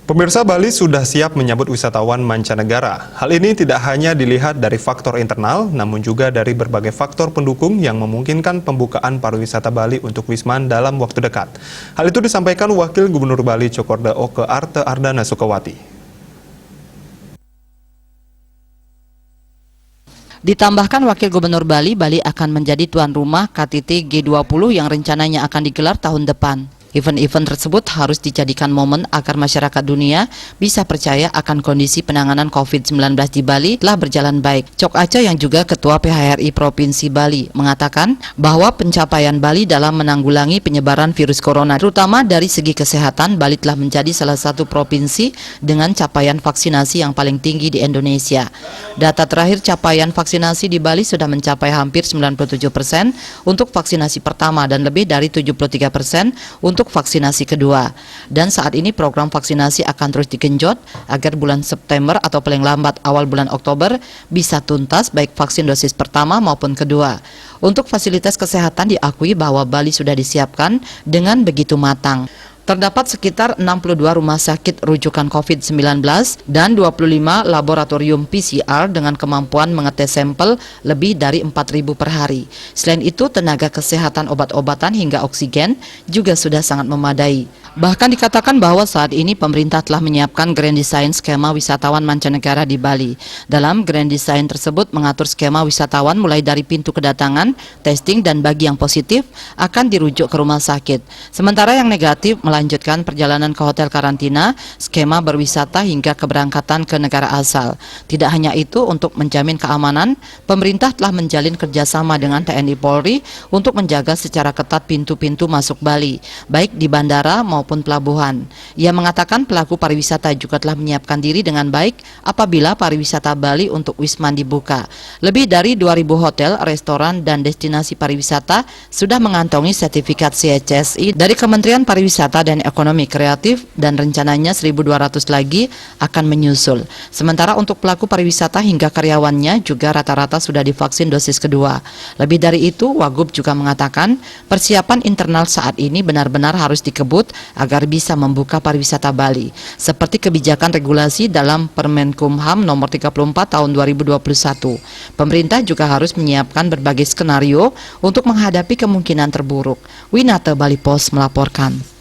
Pemirsa, Bali sudah siap menyambut wisatawan mancanegara. Hal ini tidak hanya dilihat dari faktor internal, namun juga dari berbagai faktor pendukung yang memungkinkan pembukaan pariwisata Bali untuk Wisman dalam waktu dekat. Hal itu disampaikan Wakil Gubernur Bali Cokorda Oke Arte Ardana Sukawati. Ditambahkan Wakil Gubernur Bali akan menjadi tuan rumah KTT G20 yang rencananya akan digelar tahun depan. Event-event tersebut harus dijadikan momen agar masyarakat dunia bisa percaya akan kondisi penanganan COVID-19 di Bali telah berjalan baik. Cok Aco yang juga Ketua PHRI Provinsi Bali mengatakan bahwa pencapaian Bali dalam menanggulangi penyebaran virus corona, terutama dari segi kesehatan, Bali telah menjadi salah satu provinsi dengan capaian vaksinasi yang paling tinggi di Indonesia. Data terakhir capaian vaksinasi di Bali sudah mencapai hampir 97% untuk vaksinasi pertama dan lebih dari 73% untuk vaksinasi kedua. Dan saat ini program vaksinasi akan terus digenjot agar bulan September atau paling lambat awal bulan Oktober bisa tuntas baik vaksin dosis pertama maupun kedua. Untuk fasilitas kesehatan diakui bahwa Bali sudah disiapkan dengan begitu matang. Terdapat sekitar 62 rumah sakit rujukan COVID-19 dan 25 laboratorium PCR dengan kemampuan mengetes sampel lebih dari 4.000 per hari. Selain itu, tenaga kesehatan, obat-obatan hingga oksigen juga sudah sangat memadai. Bahkan dikatakan bahwa saat ini pemerintah telah menyiapkan Grand Design skema wisatawan mancanegara di Bali. Dalam Grand Design tersebut mengatur skema wisatawan mulai dari pintu kedatangan, testing, dan bagi yang positif akan dirujuk ke rumah sakit. Sementara yang negatif melanjutkan perjalanan ke hotel karantina, skema berwisata hingga keberangkatan ke negara asal. Tidak hanya itu, untuk menjamin keamanan, pemerintah telah menjalin kerjasama dengan TNI Polri untuk menjaga secara ketat pintu-pintu masuk Bali, baik di bandara maupun pelabuhan. Ia mengatakan pelaku pariwisata juga telah menyiapkan diri dengan baik apabila pariwisata Bali untuk Wisman dibuka. Lebih dari 2.000 hotel, restoran, dan destinasi pariwisata sudah mengantongi sertifikat CHSI dari Kementerian Pariwisata dan Ekonomi Kreatif, dan rencananya 1.200 lagi akan menyusul. Sementara untuk pelaku pariwisata hingga karyawannya juga rata-rata sudah divaksin dosis kedua. Lebih dari itu, Wagub juga mengatakan persiapan internal saat ini benar-benar harus dikebut agar bisa membuka pariwisata Bali, seperti kebijakan regulasi dalam Permenkumham nomor 34 tahun 2021. Pemerintah juga harus menyiapkan berbagai skenario untuk menghadapi kemungkinan terburuk. Winata Bali Pos melaporkan.